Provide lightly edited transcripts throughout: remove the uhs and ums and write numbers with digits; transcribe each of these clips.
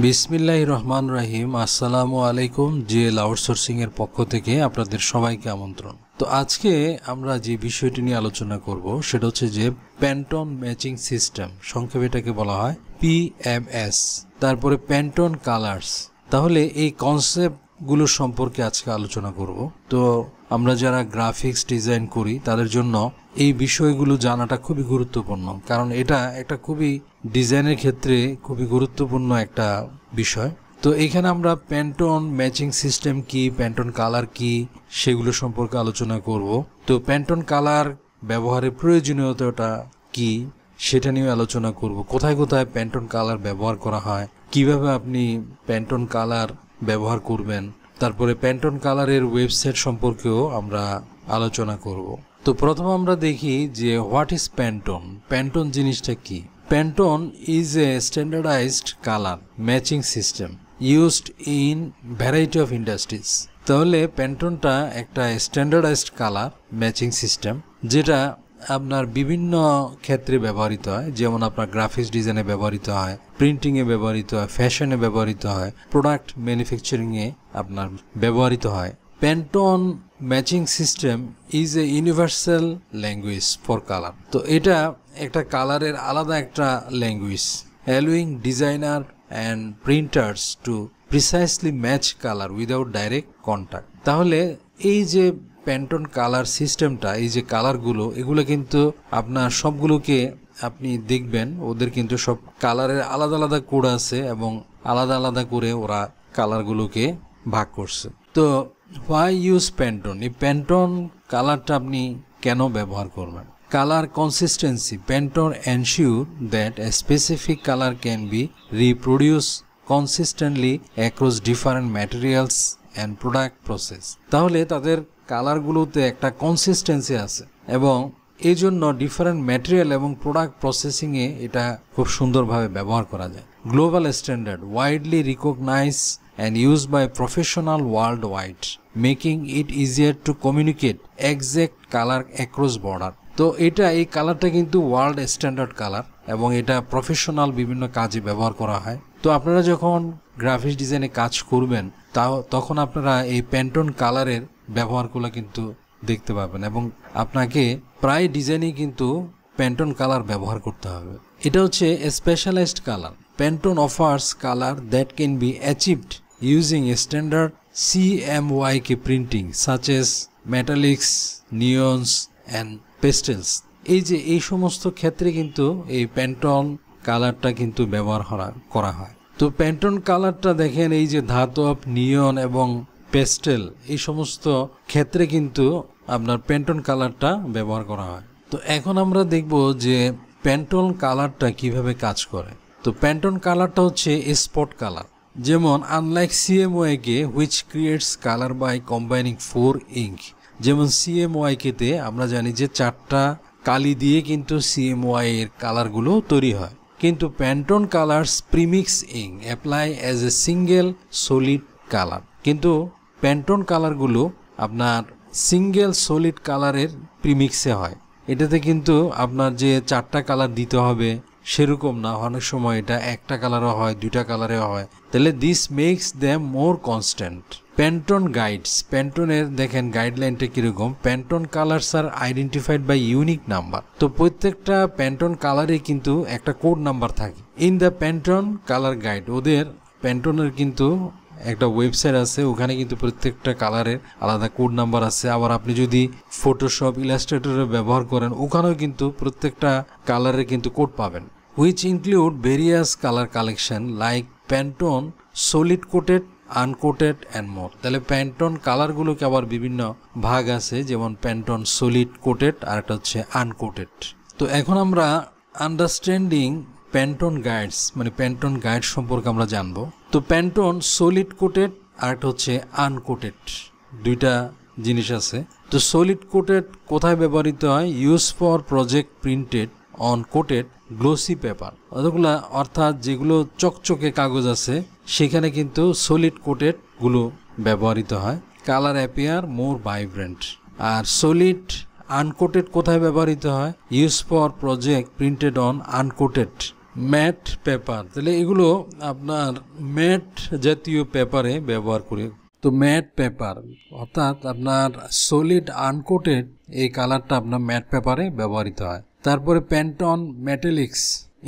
বিসমিল্লাহির রহমানির রহিম। আসসালামু আলাইকুম। জিএল আউটসোর্সিং এর পক্ষ থেকে আপনাদের সবাইকে আমন্ত্রণ। তো আজকে আমরা যে বিষয়টি নিয়ে আলোচনা করব সেটা হচ্ছে যে প্যান্টন ম্যাচিং সিস্টেম, সংক্ষেপে এটাকে বলা হয় পিএমএস। তারপরে প্যান্টন কালার্স। তাহলে এই কনসেপ্টগুলো সম্পর্কে আজকে আলোচনা করব। তো আমরা যারা গ্রাফিক্স ডিজাইন করি তাদের জন্য এই বিষয়গুলো জানাটা খুবই গুরুত্বপূর্ণ, কারণ এটা একটা খুবই ডিজাইনের ক্ষেত্রে খুবই গুরুত্বপূর্ণ একটা বিষয়। তো এখানে আমরা প্যান্টন ম্যাচিং সিস্টেম কি, প্যান্টন কালার কি, সেগুলো সম্পর্কে আলোচনা করব। তো প্যান্টন কালার ব্যবহারের প্রয়োজনীয়তাটা কি সেটা নিয়ে আলোচনা করব। কোথায় কোথায় প্যান্টন কালার ব্যবহার করা হয়, কিভাবে আপনি প্যান্টন কালার ব্যবহার করবেন, তারপরে প্যান্টন কালারের ওয়েবসাইট সম্পর্কেও আমরা আলোচনা করব। তো প্রথম আমরা দেখি যে হোয়াট ইজ প্যান্টন। প্যান্টন জিনিসটা কি? প্যান্টন is a standardised colour matching system used in variety of industries. তাহলে প্যান্টনটা একটা স্ট্যান্ডার্ডাইজড কালার ম্যাচিং সিস্টেম, যেটা আপনার বিভিন্ন ক্ষেত্রে ব্যবহৃত হয়। যেমন আপনার গ্রাফিক্স ডিজাইনে ব্যবহৃত হয়, প্রিন্টিংয়ে ব্যবহৃত হয়, ফ্যাশনে ব্যবহৃত হয়, প্রোডাক্ট ম্যানুফ্যাকচারিংয়ে আপনার ব্যবহৃত হয়। Pantone matching system is a universal language for colour. তো এটা একটা কালারের আলাদা একটা language, allowing designer and printers to precisely match colour without direct contact. তাহলে এই যে প্যান্টন কালার সিস্টেমটা, এই যে কালারগুলো, এগুলো কিন্তু আপনার সবগুলোকে আপনি দেখবেন ওদের কিন্তু সব কালারের আলাদা আলাদা কোড আছে এবং আলাদা আলাদা করে ওরা কালারগুলোকে ভাগ করছে। তো হোয়াই ইউজ প্যান্টন? এই প্যান্টন কালারটা আপনি কেন ব্যবহার করবেন? Colour consistency. Pantone ensure that a specific colour can be reproduce consistently across different materials and product process. তাহলে তাদের কালারগুলোতে একটা কনসিস্টেন্সি আছে এবং এই জন্য ডিফারেন্ট ম্যাটেরিয়াল এবং প্রোডাক্ট প্রসেসিংয়ে এটা খুব সুন্দরভাবে ব্যবহার করা যায়। Global standard, widely recognize and used by professional worldwide, making it easier to communicate exact color across border. তো এটা, এই কালারটা কিন্তু ওয়ার্ল্ড স্ট্যান্ডার্ড কালার এবং এটা প্রফেশনাল বিভিন্ন কাজে ব্যবহার করা হয়। তো আপনারা যখন গ্রাফিক্স ডিজাইনে কাজ করবেন তখন আপনারা এই প্যান্টন কালারের ব্যবহারগুলো কিন্তু দেখতে পাবেন এবং আপনাকে প্রায় ডিজাইনেই কিন্তু প্যান্টন কালার ব্যবহার করতে হবে। এটা হচ্ছে specialised colour. Pantone offers colour that can be achieved using a standard CMYK printing such as metallics, neons and pastels. এই সমস্ত ক্ষেত্রে কিন্তু এই প্যান্টন কালারটা কিন্তু ব্যবহার করা হয়। তো প্যান্টন কালারটা দেখেন, এই যে ধাতব, নিয়ন এবং পেস্টেল, এই সমস্ত ক্ষেত্রে কিন্তু আপনার প্যান্টন কালারটা ব্যবহার করা হয়। তো এখন আমরা দেখব যে প্যান্টন কালারটা কিভাবে কাজ করে। তো প্যান্টন কালারটা হচ্ছে স্পট কালার। যেমন unlike CMYK which creates colour by combining 4 ink. যেমন সিএমওয়াইকেতে আমরা জানি যে 4টা কালি দিয়ে কিন্তু সিএমওয়াই এর কালারগুলো তৈরি হয়, কিন্তু প্যান্টন colours premix ink apply as a single solid colour. কিন্তু প্যান্টন কালারগুলো আপনার সিঙ্গেল সলিড কালারের প্রিমিক্সে হয়। এটাতে কিন্তু আপনার যে 4টা কালার দিতে হবে সেরকম না, অনেক সময় এটা একটা কালারও হয়, 2টা কালারেও হয়। তাহলে this makes them more constant. Pantone guides, প্যান্টনের দেখেন গাইডলাইনটা কিরকম। Pantone colours are identified by unique number. তো প্রত্যেকটা প্যান্টন কালারে কিন্তু একটা কোড নাম্বার থাকে। In the Pantone colour guide, ওদের প্যান্টনের কিন্তু একটা ওয়েবসাইট আছে, ওখানে কিন্তু প্রত্যেকটা কালারের আলাদা কোড নাম্বার আছে। আবার আপনি যদি ফটোশপ, ইলাস্ট্রেটরে ব্যবহার করেন, ওখানেও কিন্তু প্রত্যেকটা কালারের কিন্তু কোড পাবেন। Which include various colour collection like Pantone solid coated, uncoated and more. তাহলে প্যান্টন কালারগুলোকে আবার বিভিন্ন ভাগ আছে, যেমন প্যান্টন সলিড কোটেড আর একটা হচ্ছে আনকোটেড। তো এখন আমরা আন্ডারস্ট্যান্ডিং প্যান্টন গাইডস, মানে প্যান্টন গাইড সম্পর্কে আমরা জানবো। তো প্যান্টন সলিড কোটেড আর একটা হচ্ছে আনকোটেড, দুইটা জিনিস আছে। তো সলিড কোটেড কোথায় ব্যবহৃত হয়? Use for project printed on coated glossy paper. অতগুলা অর্থাৎ যেগুলো চকচকে কাগজ আছে সেখানে কিন্তু সলিড কোটেড গুলো ব্যবহৃত হয়। Colour appear more vibrant. আর সলিড আনকোটেড কোথায় ব্যবহৃত হয়? Use for project printed on uncoated matte paper, তাহলে এগুলো আপনার ম্যাট জাতীয় পেপারে ব্যবহার করি। তো ম্যাট পেপার অর্থাৎ আপনার সলিড আনকোটেড এই কালারটা আপনার ম্যাট পেপারে ব্যবহৃত হয়। তারপরে Pantone metallics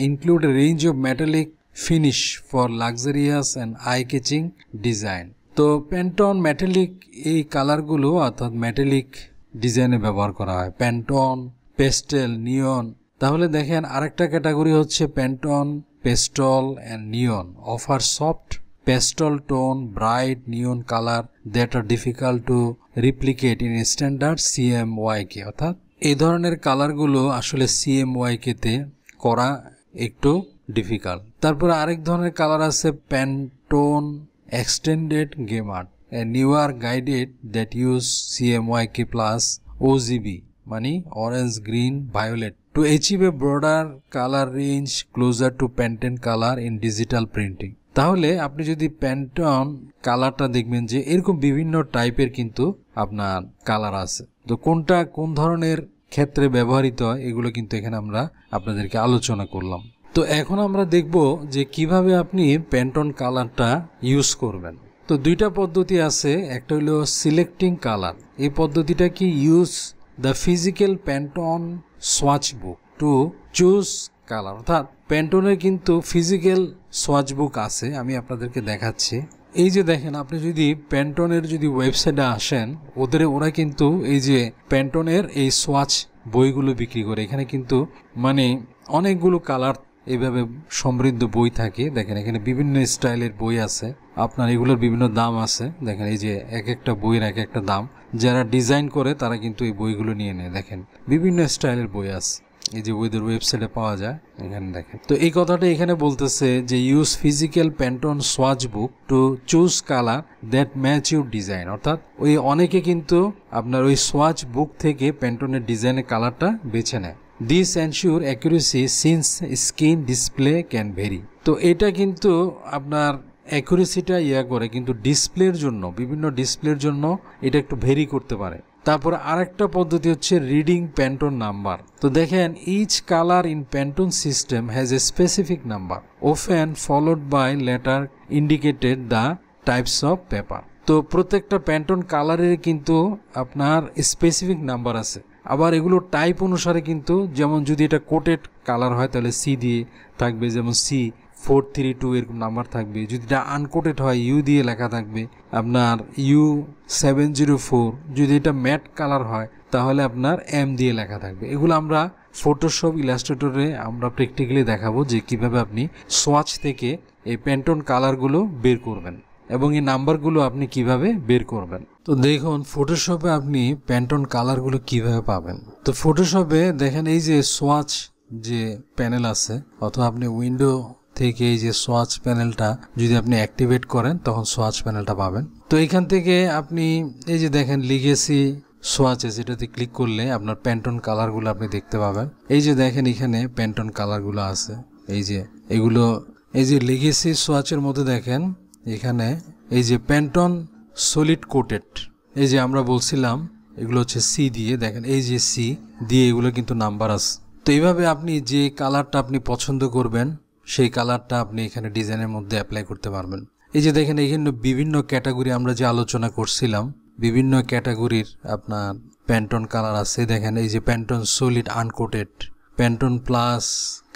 include a range of metallic finish for luxurious and eye catching design. তো প্যান্টন মেটালিক এই কালারগুলো অর্থাৎ মেটালিক ডিজাইনে ব্যবহার করা হয়। Pantone, pastel, neon. তাহলে দেখেন আরেকটা ক্যাটাগরি হচ্ছে Pantone pastel and neon offer soft pastel tone bright neon colour that are difficult to replicate in standard CMYK. অর্থাৎ এই ধরনের কালারগুলো আসলে সিএমওয়াইকে তে করা একটু ডিফিকাল্ট। তারপরে আরেক ধরনের কালার আছে Pantone extended gamut newer guided that use CMYK plus OGB মানে orange green violet to achieve a broader color range closer to Pantone color in digital printing। তাহলে আপনি যদি প্যান্টন কালারটা দেখবেন যে এরকম বিভিন্ন টাইপের কিন্তু আপনার কালার আছে। তো কোনটা কোন ধরনের ক্ষেত্রে ব্যবহৃত হয় এগুলো কিন্তু এখানে আমরা আপনাদেরকে আলোচনা করলাম। তো এখন আমরা দেখব যে কিভাবে আপনি প্যান্টন কালারটা ইউজ করবেন। তো দুইটা পদ্ধতি আছে, একটা হলো সিলেক্টিং কালার। এই পদ্ধতিটা কি use the physical প্যান্টন swatch book to choose colour. অর্থাৎ প্যান্টনের কিন্তু ফিজিক্যাল সোয়াচ বুক আছে, আমি আপনাদেরকে দেখাচ্ছি। এই যে দেখেন, আপনি যদি প্যান্টনের যদি ওয়েবসাইটে আসেন ওরা কিন্তু এই যে প্যান্টনের এই সোয়াচ বইগুলো বিক্রি করে। এখানে কিন্তু মানে অনেকগুলো কালার এইভাবে সমৃদ্ধ বই থাকে। দেখেন এখানে বিভিন্ন স্টাইলের বই আছে, আপনার এগুলোর বিভিন্ন দাম আছে। দেখেন এই যে এক একটা বইয়ের এক একটা দাম। যারা ডিজাইন করে তারা কিন্তু এই বইগুলো নিয়ে নেয়। দেখেন বিভিন্ন স্টাইলের বই আছে, এই যে ওদের ওয়েবসাইটে পাওয়া যায়। এখানে দেখেন, তো এই কথাটা এখানে বলতেছে যে use physical প্যান্টন swatch book to choose colour that match your design. অর্থাৎ ওই অনেকে কিন্তু আপনার ওই সোয়াচ বুক থেকে প্যান্টনের ডিজাইনের কালারটা বেছে নেয়। This ensure accuracy since screen display can very. তো এটা কিন্তু আপনার অ্যাকুরেসিটা করে, কিন্তু ডিসপ্লের জন্য বিভিন্ন ডিসপ্লের জন্য এটা একটু ভেরি করতে পারে। তারপর আরেকটা পদ্ধতি হচ্ছে রিডিং প্যান্টন নাম্বার। তো দেখেন each colour in Pantone system has a specific number often followed by letter indicated the types of paper. তো প্রত্যেকটা প্যান্টন কালারের কিন্তু আপনার স্পেসিফিক নাম্বার আছে। আবার এগুলো টাইপ অনুসারে কিন্তু, যেমন যদি এটা কোটেড কালার হয় তাহলে সি দিয়ে থাকবে, যেমন C432 এরকম নাম্বার থাকবে। যদি এটা আনকোটেড হয় ইউ দিয়ে লেখা থাকবে আপনার U704। যদি এটা ম্যাট কালার হয় তাহলে আপনার M দিয়ে লেখা থাকবে। এগুলো আমরা ফটোশপ ইলাস্ট্রেটরে আমরা প্র্যাকটিক্যালি দেখাবো যে কিভাবে আপনি সোয়াচ থেকে এই প্যান্টন কালারগুলো বের করবেন এবং এই নাম্বারগুলো আপনি কিভাবে বের করবেন। তো দেখুন ফটোশপে আপনি প্যান্টন কালারগুলো কিভাবে পাবেন। তো ফটোশপে দেখেন এই যে সোয়াচ যে প্যানেল আছে, অথবা আপনি উইন্ডো থেকে এই যে সোয়াচ প্যানেলটা যদি আপনি অ্যাক্টিভেট করেন তখন সোয়াচ প্যানেলটা পাবেন। তো এখান থেকে আপনি এই যে দেখেন লিগেসি সোয়াচেস, এটাতে ক্লিক করলে আপনার প্যান্টন কালারগুলো আপনি দেখতে পাবেন। এই যে দেখেন এখানে প্যান্টন কালারগুলো আছে, এই যে এগুলো এই যে লিগেসি সোয়াচের মধ্যে দেখেন এখানে এই যে প্যান্টন সলিড কোটেড, এই যে আমরা বলছিলাম এগুলো হচ্ছে সি দিয়ে, দেখেন এই যে সি দিয়ে এগুলো কিন্তু নাম্বার আছে। তো এইভাবে আপনি যে কালারটা আপনি পছন্দ করবেন সেই কালারটা আপনি এখানে ডিজাইনের মধ্যে অ্যাপ্লাই করতে পারবেন। এই যে দেখেন এখানে বিভিন্ন ক্যাটাগরি আমরা যে আলোচনা করছিলাম, বিভিন্ন ক্যাটাগরির আপনার প্যান্টন কালার আছে। দেখেন এই যে প্যান্টন solid uncoated, প্যান্টন plus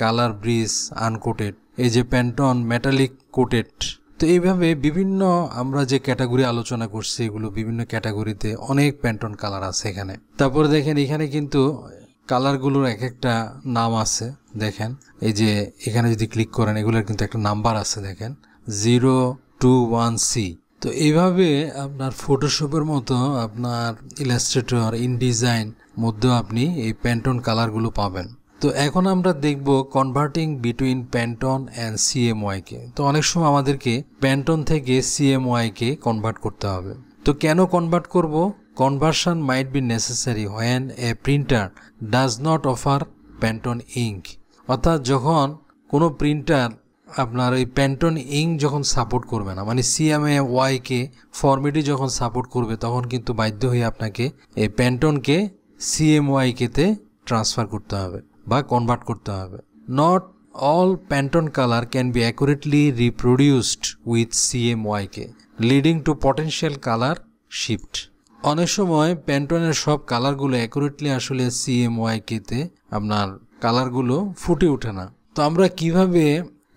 colour bridge uncoated, এই যে প্যান্টন মেটালিক কোটেড। তো এইভাবে বিভিন্ন আমরা যে ক্যাটাগরি আলোচনা করছি এগুলো বিভিন্ন ক্যাটাগরিতে অনেক প্যান্টন কালার আছে এখানে। তারপরে দেখেন এখানে কিন্তু কালারগুলোর এক একটা নাম আছে। দেখেন এই যে এখানে যদি ক্লিক করেন এগুলোর কিন্তু একটা নাম্বার আছে, দেখেন 021C। তো এইভাবে আপনার ফটোশপের মতো আপনার ইলাস্ট্রেটর, ইনডিজাইন মধ্যেও আপনি এই প্যান্টন কালারগুলো পাবেন। তো এখন আমরা দেখব কনভার্টিং বিটুইন প্যান্টন অ্যান্ড সিএমওয়াইকে। তো অনেক সময় আমাদেরকে প্যান্টন থেকে সিএমওয়াইকে কনভার্ট করতে হবে। তো কেন কনভার্ট করব? Conversion might be necessary when a printer does not offer প্যান্টন ink. অর্থাৎ যখন কোনো প্রিন্টার আপনার ওই প্যান্টন ইঙ্ক যখন সাপোর্ট করবে না, মানে সিএমওয়াইকে ফরম্যাটে যখন সাপোর্ট করবে, তখন কিন্তু বাধ্য হয়ে আপনাকে এই প্যান্টনকে সিএমওয়াইকেতে ট্রান্সফার করতে হবে বা কনভার্ট করতে হবে। Not all Pantone color can be accurately reproduced with CMYK, leading to potential color shift. অনেক সময় প্যান্টনের সব কালারগুলো অ্যাকুরেটলি আসলে CMYK-তে আপনার কালারগুলো ফুটে ওঠে না। তো আমরা কিভাবে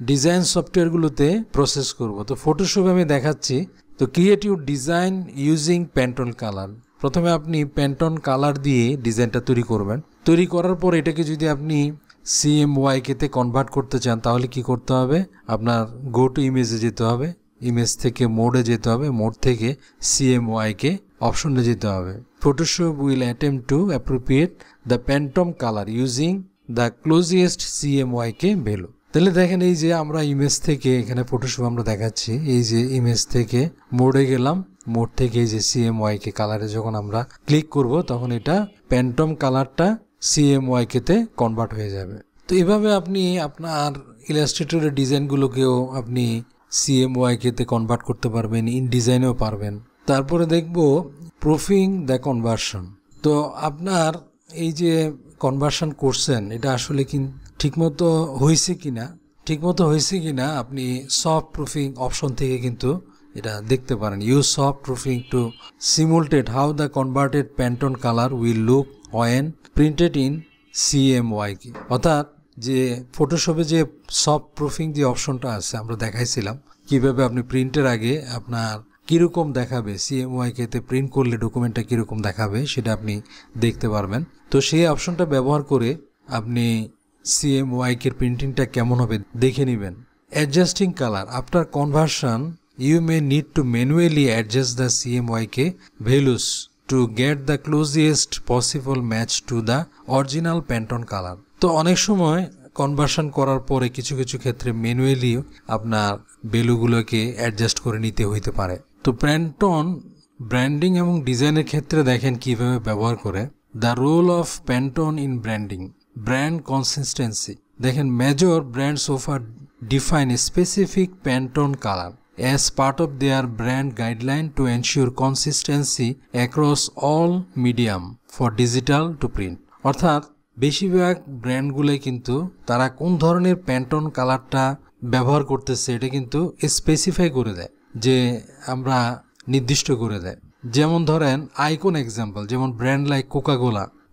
ডিজাইন সফটওয়্যারগুলোতে প্রসেস করব, তো ফটোশপে আমি দেখাচ্ছি। তো create your design using প্যান্টন colour. প্রথমে আপনি প্যান্টন কালার দিয়ে ডিজাইনটা তৈরি করবেন। তৈরি করার পর এটাকে যদি আপনি CMYK-তে কনভার্ট করতে চান তাহলে কি করতে হবে, আপনার গো টু ইমেজে যেতে হবে, ইমেজ থেকে মোডে যেতে হবে, মোড থেকে CMYK অপশনে যেতে হবে। Photoshop will attempt to appropriate the Pantone colour using the closest CMYK value. তাহলে দেখেন এই যে আমরা ইমেজ থেকে, এখানে ফটোশপ আমরা দেখাচ্ছি, এই যে ইমেজ থেকে মোডে গেলাম, মোড থেকে এই যে CMYK কালারে যখন আমরা ক্লিক করব তখন এটা প্যান্টন কালারটা CMYK-তে কনভার্ট হয়ে যাবে। তো এভাবে আপনি আপনার ইলাস্ট্রেটরের ডিজাইনগুলোকেও আপনি CMYK-তে কনভার্ট করতে পারবেন, ইন ডিজাইনেও পারবেন। তারপরে দেখব প্রুফিং দ্য কনভার্সন। তো আপনার এই যে কনভার্সন করছেন এটা আসলে কি ঠিকমতো হয়েছে কিনা আপনি সফট প্রুফিং অপশন থেকে কিন্তু এটা দেখতে পারেন। Use soft proofing to simulate how the converted Pantone colour will look when printed in CMYK। অর্থাৎ যে ফটোশপে যে সফট প্রুফিং যে অপশনটা আছে আমরা দেখাইছিলাম কিভাবে আপনি প্রিন্টের আগে আপনার কীরকম দেখাবে, CMYK-তে প্রিন্ট করলে ডকুমেন্টটা কীরকম দেখাবে সেটা আপনি দেখতে পারবেন। তো সেই অপশনটা ব্যবহার করে আপনি CMYK-এর প্রিন্টিংটা কেমন হবে দেখে নেবেন। Adjusting colour after conversion you may need to manually adjust the CMYK values to get the closest possible match to the original Pantone color. তো অনেক সময় কনভার্সন করার পরে কিছু কিছু ক্ষেত্রে ম্যানুয়ালি আপনার ভ্যালুগুলোকে অ্যাডজাস্ট করে নিতে হইতে পারে। তো প্যান্টন ব্র্যান্ডিং এবং ডিজাইনের ক্ষেত্রে দেখেন কিভাবে ব্যবহার করে। The role of Pantone in branding, brand consistency. দেখেন major brands offer define a specific Pantone colour as part of their brand guideline to ensure consistency across all medium for digital to print। অর্থাৎ বেশিরভাগ ব্র্যান্ডগুলোই কিন্তু তারা কোন ধরনের প্যান্টন কালারটা ব্যবহার করতেছে এটা কিন্তু স্পেসিফাই করে দেয়, যে আমরা নির্দিষ্ট করে দেয়। যেমন ধরেন আইকন এক্সাম্পল, যেমন ব্র্যান্ড লাইক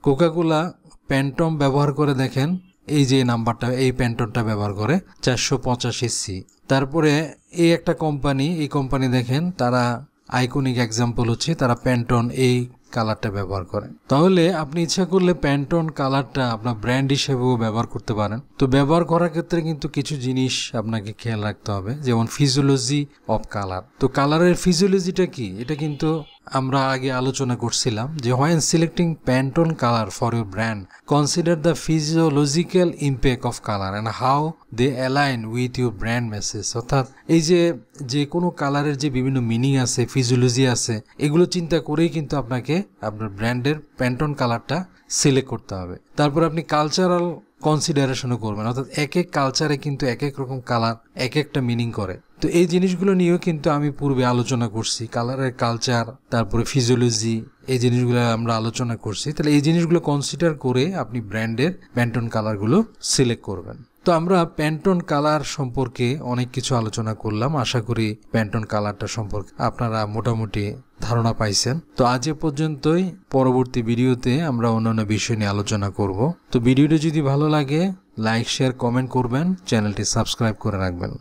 কোকাকোলা প্যান্টন ব্যবহার করে, দেখেন এই যে নাম্বারটা, এই প্যান্টনটা ব্যবহার করে 485C। তারপরে এই একটা কোম্পানি, এই কোম্পানি দেখেন তারা আইকনিক এক্সাম্পল হচ্ছে তারা প্যান্টন এই কালারটা ব্যবহার করে। তাহলে আপনি ইচ্ছা করলে প্যান্টন কালারটা আপনার ব্র্যান্ড হিসেবেও ব্যবহার করতে পারেন। তো ব্যবহার করার ক্ষেত্রে কিন্তু কিছু জিনিস আপনাকে খেয়াল রাখতে হবে, যেমন ফিজিওলজি অফ কালার। তো কালারের ফিজিওলজিটা কি এটা কিন্তু আমরা আগে আলোচনা করছিলাম, যে when selecting Pantone colour for your brand consider the physiological impact of colour and how they align with your brand message. অর্থাৎ এই যে কোনো কালারের যে বিভিন্ন মিনিং আছে, ফিজিওলজি আছে, এগুলো চিন্তা করেই কিন্তু আপনাকে আপনার ব্র্যান্ডের প্যান্টন কালারটা সিলেক্ট করতে হবে। তারপর আপনি কালচারাল কনসিডারেশনও করবেন, অর্থাৎ এক এক কালচারে কিন্তু এক এক রকম কালার এক একটা মিনিং করে। তো এই জিনিসগুলো নিয়েও কিন্তু আমি পূর্বে আলোচনা করছি, কালারের কালচার, তারপরে ফিজিওলজি, এই জিনিসগুলো আমরা আলোচনা করছি। তাহলে এই জিনিসগুলো কনসিডার করে আপনি ব্র্যান্ডের প্যান্টন কালারগুলো সিলেক্ট করবেন। তো আমরা প্যান্টন কালার সম্পর্কে অনেক কিছু আলোচনা করলাম। আশা করি প্যান্টন কালারটা সম্পর্কে আপনারা মোটামুটি ধারণা পাইছেন। তো আজ এ পর্যন্তই, পরবর্তী ভিডিওতে আমরা অন্যান্য বিষয় নিয়ে আলোচনা করব। তো ভিডিওটি যদি ভালো লাগে লাইক, শেয়ার, কমেন্ট করবেন, চ্যানেলটি সাবস্ক্রাইব করে রাখবেন।